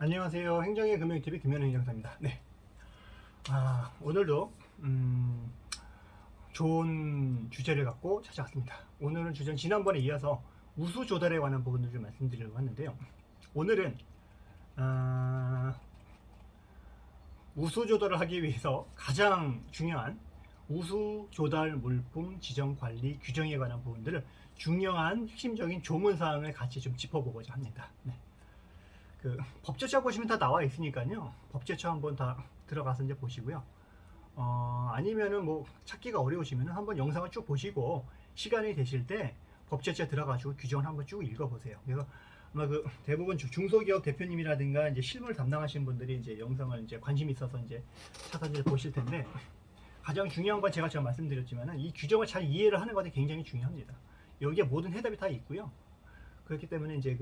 안녕하세요. 행정의 금융TV 김현우 행정사입니다. 네. 오늘도 좋은 주제를 갖고 찾아왔습니다. 오늘은 주제는 지난번에 이어서 우수 조달에 관한 부분을 좀 말씀드리려고 하는데요. 오늘은 우수 조달을 하기 위해서 가장 중요한 우수 조달 물품 지정 관리 규정에 관한 부분들을 중요한 핵심적인 조문 사항을 같이 좀 짚어보고자 합니다. 네. 법제처 보시면 다 나와 있으니까요. 법제처 한번 다 들어가서 이제 보시고요. 아니면은 뭐 찾기가 어려우시면 한번 영상을 쭉 보시고 시간이 되실 때 법제처 들어가지고 규정을 한번 쭉 읽어보세요. 그래서 아마 대부분 중소기업 대표님이라든가 이제 실무를 담당하시는 분들이 이제 영상을 이제 관심이 있어서 이제 찾아서 이제 보실 텐데, 가장 중요한 건 제가 말씀드렸지만은 이 규정을 잘 이해를 하는 것이 굉장히 중요합니다. 여기에 모든 해답이 다 있고요. 그렇기 때문에 이제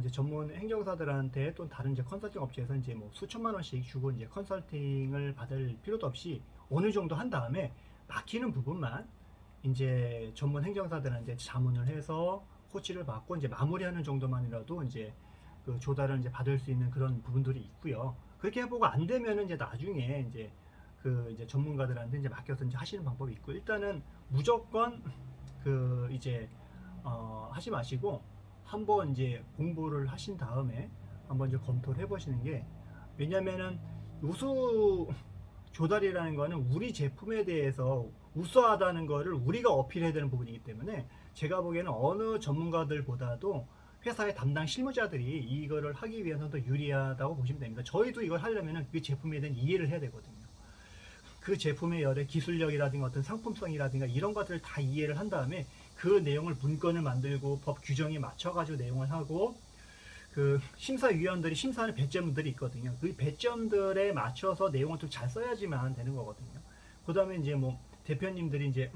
이제 전문 행정사들한테 또 다른 이제 컨설팅 업체에서 이제 뭐 수천만 원씩 주고 이제 컨설팅을 받을 필요도 없이 어느 정도 한 다음에 막히는 부분만 이제 전문 행정사들한테 자문을 해서 코치를 받고 이제 마무리하는 정도만이라도 이제 조달을 이제 받을 수 있는 그런 부분들이 있고요. 그렇게 해보고 안 되면은 이제 나중에 이제 이제 전문가들한테 이제 맡겨서 이제 하시는 방법이 있고, 일단은 무조건 이제 하지 마시고 한번 이제 공부를 하신 다음에 한번 이제 검토를 해보시는 게, 왜냐면은 우수 조달이라는 거는 우리 제품에 대해서 우수하다는 거를 우리가 어필해야 되는 부분이기 때문에, 제가 보기에는 어느 전문가들보다도 회사의 담당 실무자들이 이거를 하기 위해서는 더 유리하다고 보시면 됩니다. 저희도 이걸 하려면은 그 제품에 대한 이해를 해야 되거든요. 그 제품의 여러 기술력이라든가 어떤 상품성이라든가 이런 것들을 다 이해를 한 다음에 그 내용을 문건을 만들고 법 규정에 맞춰가지고 내용을 하고, 심사위원들이 심사하는 배점들이 있거든요. 그 배점들에 맞춰서 내용을 좀 잘 써야지만 되는 거거든요. 그 다음에 이제 뭐 대표님들이 이제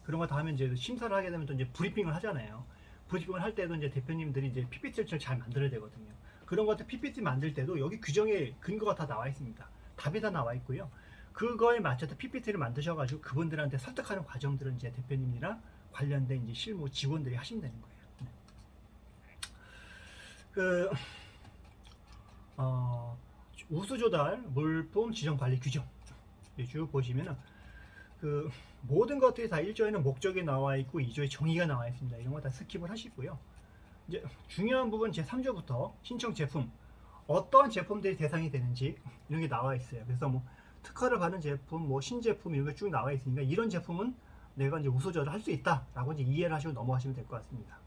그런 거 다 하면 이제 심사를 하게 되면 또 이제 브리핑을 하잖아요. 브리핑을 할 때도 이제 대표님들이 이제 PPT를 잘 만들어야 되거든요. 그런 것들 PPT 만들 때도 여기 규정에 근거가 다 나와 있습니다. 답이 다 나와 있고요. 그거에 맞춰서 PPT를 만드셔가지고 그분들한테 설득하는 과정들은 이제 대표님이랑 관련된 이제 실무 직원들이 하시면 되는 거예요. 우수 조달 물품 지정 관리 규정 쭉 보시면은 모든 것들이 다 1조에는 목적이 나와 있고 2조에 정의가 나와 있습니다. 이런 거 다 스킵을 하시고요. 이제 중요한 부분 제 3조부터 신청 제품, 어떠한 제품들이 대상이 되는지 이런 게 나와 있어요. 그래서 뭐 특허를 받은 제품, 뭐 신제품 이런 게 쭉 나와 있으니까 이런 제품은 내가 이제 우수 조달을 할 수 있다라고 이제 이해를 하시고 넘어가시면 될 것 같습니다.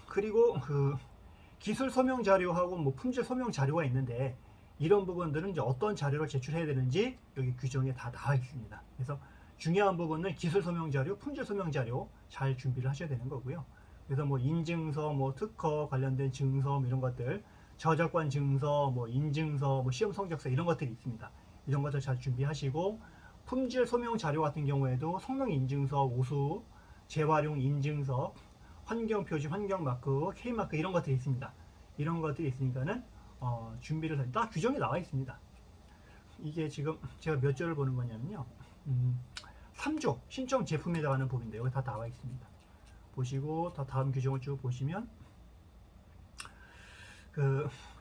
그리고 기술 소명 자료하고 뭐 품질 소명 자료가 있는데, 이런 부분들은 이제 어떤 자료를 제출해야 되는지 여기 규정에 다 나와 있습니다. 그래서 중요한 부분은 기술 소명 자료, 품질 소명 자료 잘 준비를 하셔야 되는 거고요. 그래서 뭐 인증서, 뭐 특허 관련된 증서 이런 것들, 저작권 증서, 뭐 인증서, 뭐 시험 성적서 이런 것들이 있습니다. 이런 것들 잘 준비하시고, 품질 소명 자료 같은 경우에도 성능 인증서, 우수, 재활용 인증서, 환경 표시, 환경 마크, K 마크 이런 것들이 있습니다. 이런 것들이 있으니까는 준비를 다 규정이 나와 있습니다. 이게 지금 제가 몇 조를 보는 거냐면요. 3조 신청 제품에 들어가는 부분인데 여기 다 나와 있습니다. 보시고 더 다음 규정을 쭉 보시면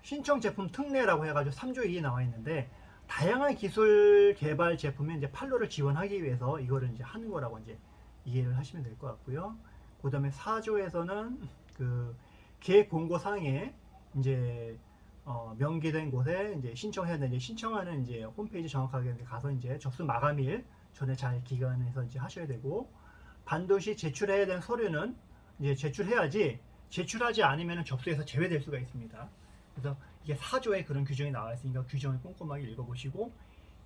신청 제품 특례라고 해가지고 3조 2에 나와 있는데, 다양한 기술 개발 제품에 이제 판로를 지원하기 위해서 이거를 이제 하는 거라고 이제 이해를 하시면 될 것 같고요. 그 다음에 4조에서는 계획 공고 사항에 이제 명기된 곳에 이제 신청해야 되는데, 신청하는 이제 홈페이지 정확하게 가서 이제 접수 마감일 전에 잘 기간에서 이제 하셔야 되고, 반드시 제출해야 되는 서류는 이제 제출해야지, 제출하지 않으면 접수에서 제외될 수가 있습니다. 그래서 이게 4조에 그런 규정이 나와 있으니까 규정을 꼼꼼하게 읽어보시고,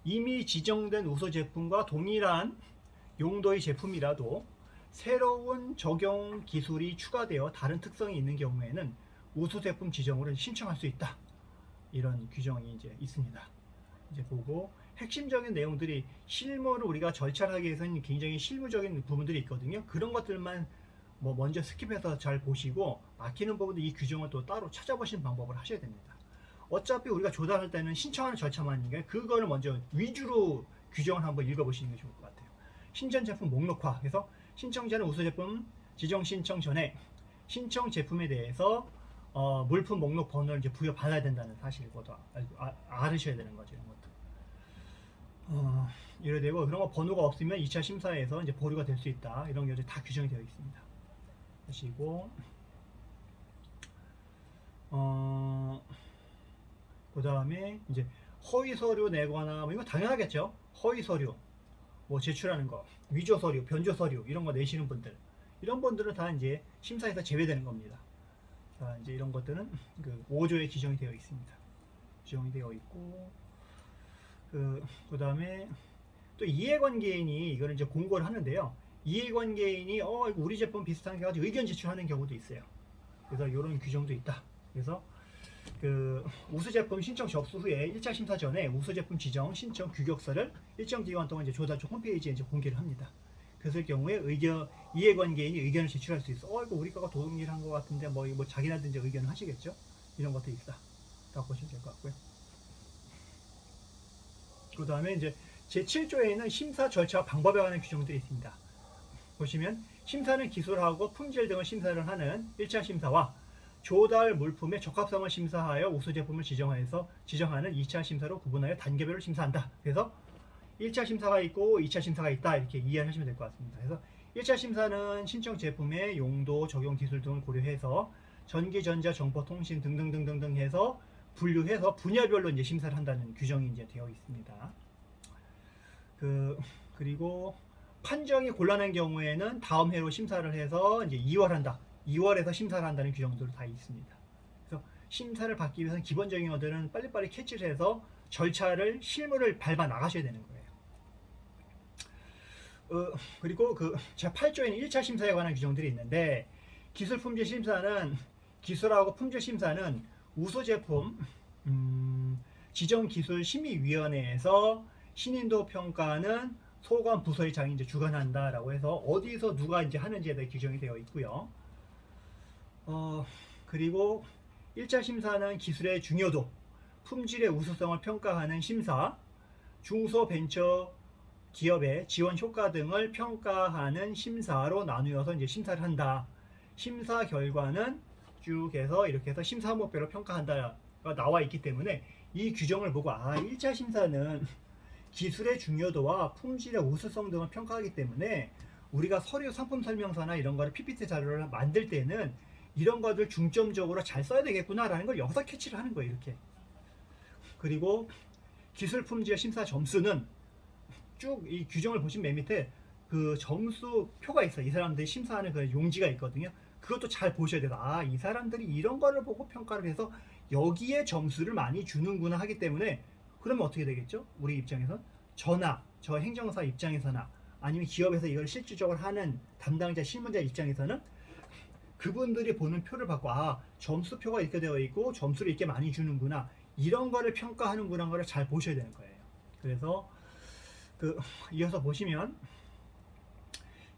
이미 지정된 우수 제품과 동일한 용도의 제품이라도 새로운 적용 기술이 추가되어 다른 특성이 있는 경우에는 우수 제품 지정으로 신청할 수 있다. 이런 규정이 이제 있습니다. 이제 보고 핵심적인 내용들이, 실무를 우리가 절차를 하기 위해서는 굉장히 실무적인 부분들이 있거든요. 그런 것들만 뭐 먼저 스킵해서 잘 보시고, 막히는 부분도 이 규정을 또 따로 찾아보시는 방법을 하셔야 됩니다. 어차피 우리가 조달할 때는 신청하는 절차만이니까 그거를 먼저 위주로 규정을 한번 읽어보시는 게 좋을 것 같아요. 신전 제품 목록화 해서 신청자는 우수 제품 지정 신청 전에 신청 제품에 대해서 물품 목록 번호를 이제 부여받아야 된다는 사실보다 알으셔야 되는 거죠. 이런 것도. 이래 되고 그런 거 번호가 없으면 2차 심사에서 이제 보류가 될 수 있다. 이런 게 다 규정이 되어 있습니다. 하시고 그 다음에 이제 허위 서류 내거나 뭐 이거 당연하겠죠. 허위 서류 뭐 제출하는 거, 위조 서류, 변조 서류 이런 거 내시는 분들, 이런 분들은 다 이제 심사에서 제외되는 겁니다. 자, 이제 이런 것들은 그 5조에 규정이 되어 있습니다. 규정이 되어 있고 그 다음에 또 이해관계인이 이거를 이제 공고를 하는데요. 이해관계인이 우리 제품 비슷한 게 가지고 의견 제출하는 경우도 있어요. 그래서 이런 규정도 있다. 그래서 그 우수 제품 신청 접수 후에 1차 심사 전에 우수 제품 지정 신청 규격서를 일정 기간 동안 이제 조달처 홈페이지에 이제 공개를 합니다. 그랬을 경우에 이해관계인이 의견을 제출할 수 있어. 이거 우리 거가 동일한 것 같은데 뭐 자기나든지 의견을 하시겠죠. 이런 것도 있다. 라고 보시면 될 것 같고요. 그 다음에 이제 제7조에는 심사 절차와 방법에 관한 규정들이 있습니다. 보시면 심사는 기술하고 품질 등을 심사를 하는 1차 심사와 조달 물품의 적합성을 심사하여 우수 제품을 지정하는 2차 심사로 구분하여 단계별로 심사한다. 그래서 1차 심사가 있고 2차 심사가 있다. 이렇게 이해하시면 될 것 같습니다. 그래서 1차 심사는 신청 제품의 용도, 적용 기술 등을 고려해서 전기, 전자, 정보, 통신 등등등등 해서 분류해서 분야별로 이제 심사를 한다는 규정이 이제 되어 있습니다. 그리고 판정이 곤란한 경우에는 다음 해로 심사를 해서 이제 2월에서 심사를 한다는 규정들도 다 있습니다. 그래서 심사를 받기 위해서는 기본적인 것들은 빨리빨리 캐치를 해서 절차를 실무를 밟아 나가셔야 되는 거예요. 그리고 제8조에는 1차 심사에 관한 규정들이 있는데 기술 품질 심사는 기술하고 품질 심사는 우수 제품 지정 기술 심의위원회에서 신인도 평가는 소관 부서의 장이 이제 주관한다라고 해서 어디서 누가 이제 하는지에 대해 규정이 되어 있고요. 그리고 1차 심사는 기술의 중요도, 품질의 우수성을 평가하는 심사, 중소벤처 기업의 지원 효과 등을 평가하는 심사로 나누어서 이제 심사를 한다. 심사 결과는 쭉 해서 이렇게 해서 심사 목표로 평가한다가 나와 있기 때문에 이 규정을 보고 1차 심사는 기술의 중요도와 품질의 우수성 등을 평가하기 때문에 우리가 서류 상품 설명서나 이런 거를 PPT 자료를 만들 때는 이런 것들 중점적으로 잘 써야 되겠구나라는 걸 여기서 캐치를 하는 거예요. 이렇게. 그리고 기술 품질 심사 점수는 쭉 이 규정을 보시면 맨 밑에 그 점수표가 있어요. 이 사람들이 심사하는 그 용지가 있거든요. 그것도 잘 보셔야 돼요. 이 사람들이 이런 거를 보고 평가를 해서 여기에 점수를 많이 주는구나 하기 때문에 그러면 어떻게 되겠죠? 우리 입장에선 저 행정사 입장에서나 아니면 기업에서 이걸 실질적으로 하는 담당자 실무자 입장에서는 그분들이 보는 표를 받고 점수표가 이렇게 되어 있고 점수를 이렇게 많이 주는구나 이런 거를 평가하는구나 하는 거를 잘 보셔야 되는 거예요. 그래서 이어서 보시면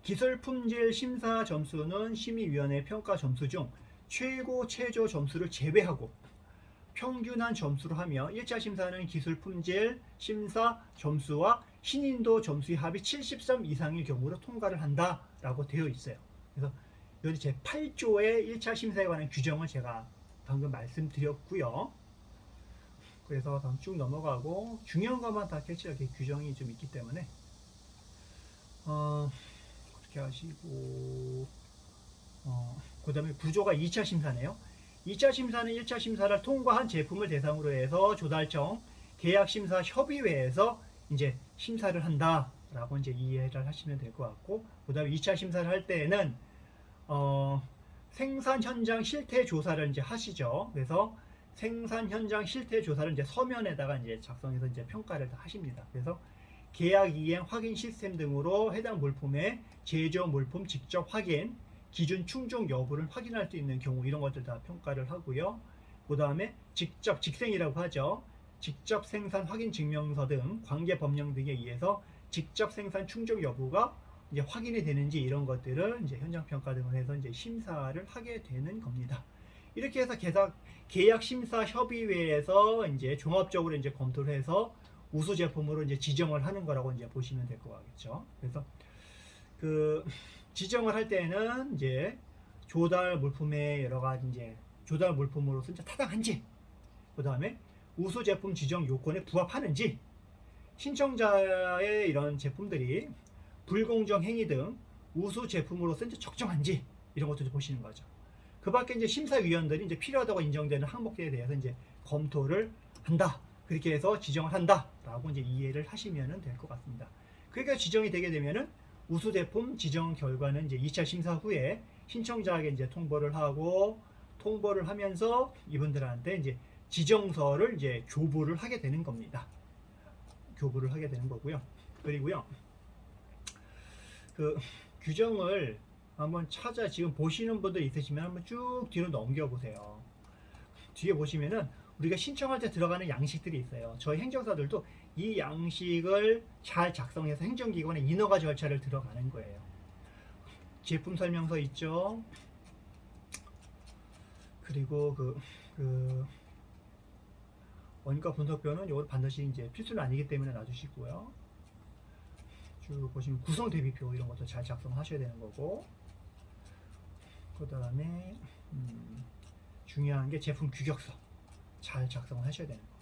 기술 품질 심사 점수는 심의위원회 평가 점수 중 최고 최저 점수를 제외하고 평균한 점수로 하며 1차 심사는 기술 품질 심사 점수와 신인도 점수의 합이 70점 이상일 경우로 통과를 한다라고 되어 있어요. 그래서 여기 제 8조의 1차 심사에 관한 규정을 제가 방금 말씀드렸고요. 그래서 다음 쭉 넘어가고 중요한 것만 다 캐치하게 규정이 좀 있기 때문에 그렇게 하시고 그 다음에 구조가 2차 심사네요. 2차 심사는 1차 심사를 통과한 제품을 대상으로 해서 조달청 계약심사 협의회에서 이제 심사를 한다라고 이제 이해를 하시면 될 것 같고, 그 다음에 2차 심사를 할 때에는 생산 현장 실태 조사를 이제 하시죠. 그래서 생산 현장 실태 조사를 이제 서면에다가 이제 작성해서 이제 평가를 다 하십니다. 그래서 계약 이행 확인 시스템 등으로 해당 물품의 제조 물품 직접 확인, 기준 충족 여부를 확인할 수 있는 경우 이런 것들 다 평가를 하고요. 그 다음에 직접 직생이라고 하죠. 직접 생산 확인 증명서 등 관계 법령 등에 의해서 직접 생산 충족 여부가 이제 확인이 되는지 이런 것들을 이제 현장 평가 등을 해서 이제 심사를 하게 되는 겁니다. 이렇게 해서 계약 심사 협의회에서 이제 종합적으로 이제 검토를 해서 우수 제품으로 이제 지정을 하는 거라고 이제 보시면 될 것 같겠죠. 그래서 지정을 할 때는 이제 조달 물품의 여러 가지 이제 조달 물품으로서 이제 타당한지, 그 다음에 우수 제품 지정 요건에 부합하는지, 신청자의 이런 제품들이 불공정 행위 등 우수 제품으로서 이제 적정한지 이런 것도 보시는 거죠. 그 밖에 이제 심사위원들이 이제 필요하다고 인정되는 항목들에 대해서 이제 검토를 한다. 그렇게 해서 지정을 한다라고 이제 이해를 하시면 될 것 같습니다. 그러니까 지정이 되게 되면은 우수 제품 지정 결과는 이제 2차 심사 후에 신청자에게 이제 통보를 하고, 통보를 하면서 이분들한테 이제 지정서를 이제 교부를 하게 되는 겁니다. 교부를 하게 되는 거고요. 그리고요, 그 규정을 한번 찾아 지금 보시는 분들 있으시면 한번 쭉 뒤로 넘겨 보세요. 뒤에 보시면은 우리가 신청할 때 들어가는 양식들이 있어요. 저희 행정사들도 이 양식을 잘 작성해서 행정기관의 인허가 절차를 들어가는 거예요. 제품 설명서 있죠. 그리고 원가 분석표는 이걸 반드시 이제 필수는 아니기 때문에 놔주시고요. 쭉 보시면 구성 대비표 이런 것도 잘 작성하셔야 되는 거고, 그 다음에 중요한 게 제품 규격서 잘 작성을 하셔야 되는 거고요.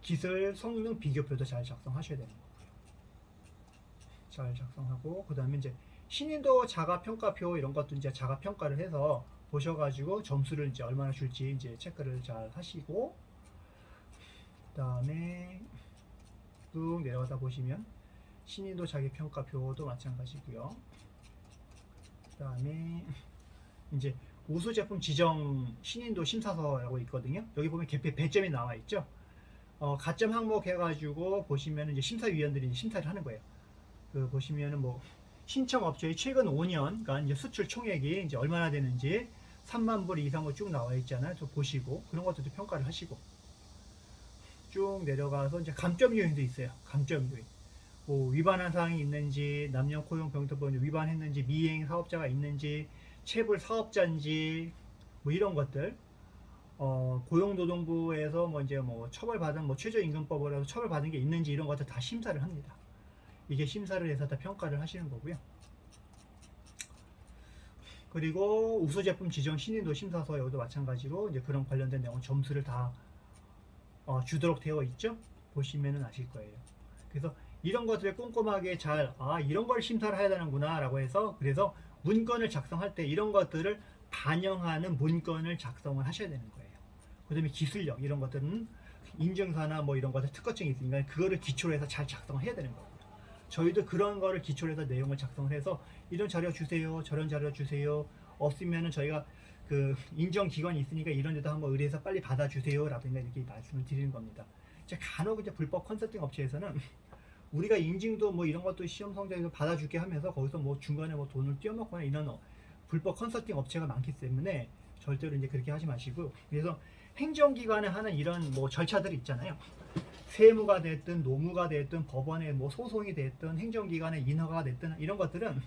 기술 성능 비교표도 잘 작성하셔야 되는 거고요. 잘 작성하고, 그 다음에 이제 신인도 자가 평가표 이런 것도 이제 자가 평가를 해서 보셔가지고 점수를 이제 얼마나 줄지 이제 체크를 잘 하시고, 그 다음에 쭉 내려가다 보시면 신인도 자기 평가표도 마찬가지고요. 그 다음에 이제 우수 제품 지정 신인도 심사서라고 있거든요. 여기 보면 개표 배점이 나와 있죠. 가점 항목 해가지고 보시면 이제 심사위원들이 심사를 하는 거예요. 그 보시면은 뭐 신청 업체의 최근 5년간 이제 수출 총액이 이제 얼마나 되는지 3만 불 이상으로 쭉 나와 있잖아요. 저 보시고 그런 것들도 평가를 하시고, 쭉 내려가서 이제 감점 요인도 있어요. 감점 요인. 뭐 위반한 사항이 있는지, 남녀고용병법을 위반했는지, 미행 사업자가 있는지, 체불 사업자인지, 뭐 이런 것들, 고용노동부에서 뭐 이제 뭐 처벌받은 뭐 최저임금법으로 해서 처벌받은 게 있는지 이런 것들 다 심사를 합니다. 이게 심사를 해서 다 평가를 하시는 거고요. 그리고 우수 제품 지정 신인도 심사서 여기도 마찬가지로 이제 그런 관련된 내용 점수를 다 주도록 되어 있죠. 보시면은 아실 거예요. 그래서 이런 것들을 꼼꼼하게 잘 이런 걸 심사를 해야 되는구나 라고 해서, 그래서 문건을 작성할 때 이런 것들을 반영하는 문건을 작성을 하셔야 되는 거예요. 그 다음에 기술력 이런 것들은 인증사나 뭐 이런 것들 특허증이 있으니까 그거를 기초로 해서 잘 작성을 해야 되는 거고요. 저희도 그런 거를 기초로 해서 내용을 작성을 해서 이런 자료 주세요, 저런 자료 주세요, 없으면은 저희가 그 인정기관이 있으니까 이런 데도 한번 의뢰해서 빨리 받아주세요 라든가 이렇게 말씀을 드리는 겁니다. 간혹 이제 불법 컨설팅 업체에서는 우리가 인증도 뭐 이런 것도 시험 성적에서 받아줄게 하면서 거기서 뭐 중간에 뭐 돈을 띄어먹거나 이런 불법 컨설팅 업체가 많기 때문에 절대로 이제 그렇게 하지 마시고, 그래서 행정기관에 하는 이런 뭐 절차들이 있잖아요. 세무가 됐든 노무가 됐든 법원에 뭐 소송이 됐든 행정기관의 인허가가 됐든 이런 것들은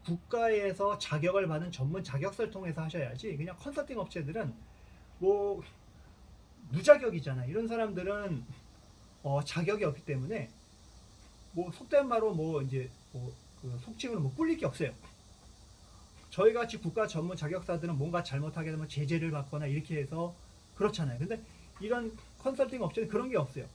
국가에서 자격을 받은 전문 자격서를 통해서 하셔야지, 그냥 컨설팅 업체들은 뭐 무자격이잖아요. 이런 사람들은 자격이 없기 때문에 뭐 속된 말로 뭐 이제 그 속칭으로 뭐 꿀릴 게 없어요. 저희 같이 국가 전문 자격사들은 뭔가 잘못하게 되면 제재를 받거나 이렇게 해서 그렇잖아요. 근데 이런 컨설팅 업체는 그런 게 없어요.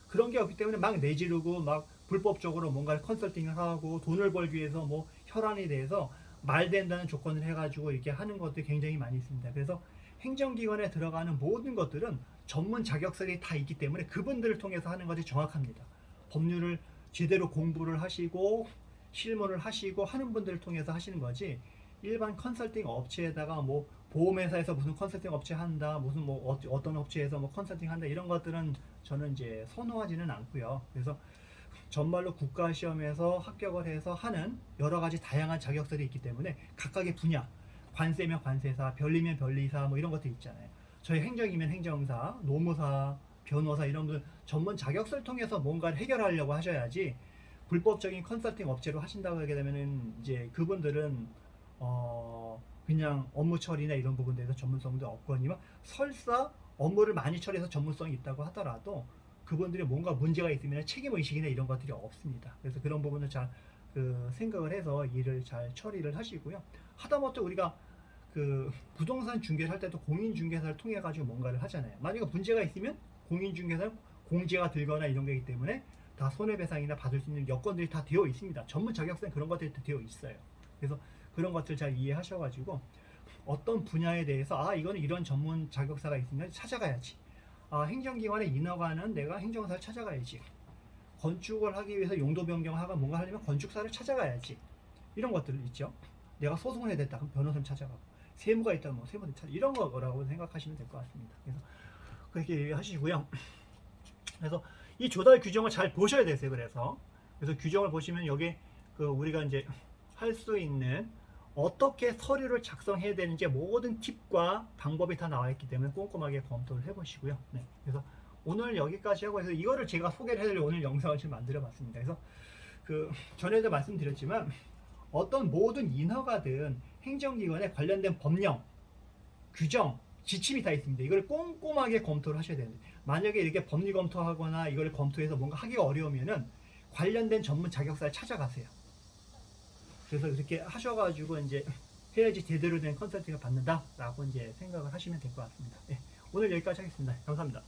그런 게 없기 때문에 막 내지르고 막 불법적으로 뭔가 컨설팅을 하고 돈을 벌기 위해서 뭐 혈안이 돼서 말된다는 조건을 해가지고 이렇게 하는 것들이 굉장히 많이 있습니다. 그래서 행정기관에 들어가는 모든 것들은 전문 자격증이 다 있기 때문에 그분들을 통해서 하는 것이 정확합니다. 법률을 제대로 공부를 하시고 실무를 하시고 하는 분들을 통해서 하시는 거지, 일반 컨설팅 업체에다가 뭐 보험회사에서 무슨 컨설팅 업체 한다, 무슨 뭐 어떤 업체에서 뭐 컨설팅 한다, 이런 것들은 저는 이제 선호하지는 않고요. 그래서 정말로 국가 시험에서 합격을 해서 하는 여러 가지 다양한 자격들이 있기 때문에 각각의 분야, 관세면 관세사, 변리면 변리사 뭐 이런 것들 있잖아요. 저희 행정이면 행정사, 노무사, 변호사 이런 분 전문 자격서를 통해서 뭔가를 해결하려고 하셔야지, 불법적인 컨설팅 업체로 하신다고 하게 되면은 이제 그분들은 그냥 업무 처리나 이런 부분들에서 전문성도 없거니와 설사 업무를 많이 처리해서 전문성이 있다고 하더라도 그분들이 뭔가 문제가 있으면 책임의식이나 이런 것들이 없습니다. 그래서 그런 부분을 잘 생각을 해서 일을 잘 처리를 하시고요. 하다못해 우리가 그 부동산 중개를 할 때도 공인중개사를 통해 가지고 뭔가를 하잖아요. 만약에 문제가 있으면 공인중개사는 공제가 들거나 이런 거기 때문에 다 손해배상이나 받을 수 있는 여건들이 다 되어 있습니다. 전문 자격증 그런 것들이 다 되어 있어요. 그래서 그런 것들 잘 이해하셔가지고 어떤 분야에 대해서 이거는 이런 전문 자격사가 있으면 찾아가야지. 행정기관의 인허가는 내가 행정사를 찾아가야지. 건축을 하기 위해서 용도 변경하거나 뭔가 하려면 건축사를 찾아가야지. 이런 것들 있죠. 내가 소송을 해야 됐다 그럼 변호사를 찾아가고, 세무가 있다면 뭐 세무를 찾아, 이런 거라고 생각하시면 될 것 같습니다. 그래서 그렇게 하시고요. 그래서 이 조달 규정을 잘 보셔야 되세요. 그래서 규정을 보시면 여기 그 우리가 이제 할 수 있는 어떻게 서류를 작성해야 되는지 모든 팁과 방법이 다 나와 있기 때문에 꼼꼼하게 검토를 해보시고요. 네, 그래서 오늘 여기까지 하고, 해서 이거를 제가 소개를 해드릴 오늘 영상을 지금 만들어 봤습니다. 그래서 그 전에도 말씀드렸지만 어떤 모든 인허가든 행정기관에 관련된 법령, 규정, 지침이 다 있습니다. 이걸 꼼꼼하게 검토를 하셔야 되는데, 만약에 이렇게 법리 검토하거나 이걸 검토해서 뭔가 하기가 어려우면은 관련된 전문 자격사를 찾아가세요. 그래서 이렇게 하셔가지고 이제 해야지 제대로 된 컨설팅을 받는다라고 이제 생각을 하시면 될 것 같습니다. 네, 오늘 여기까지 하겠습니다. 감사합니다.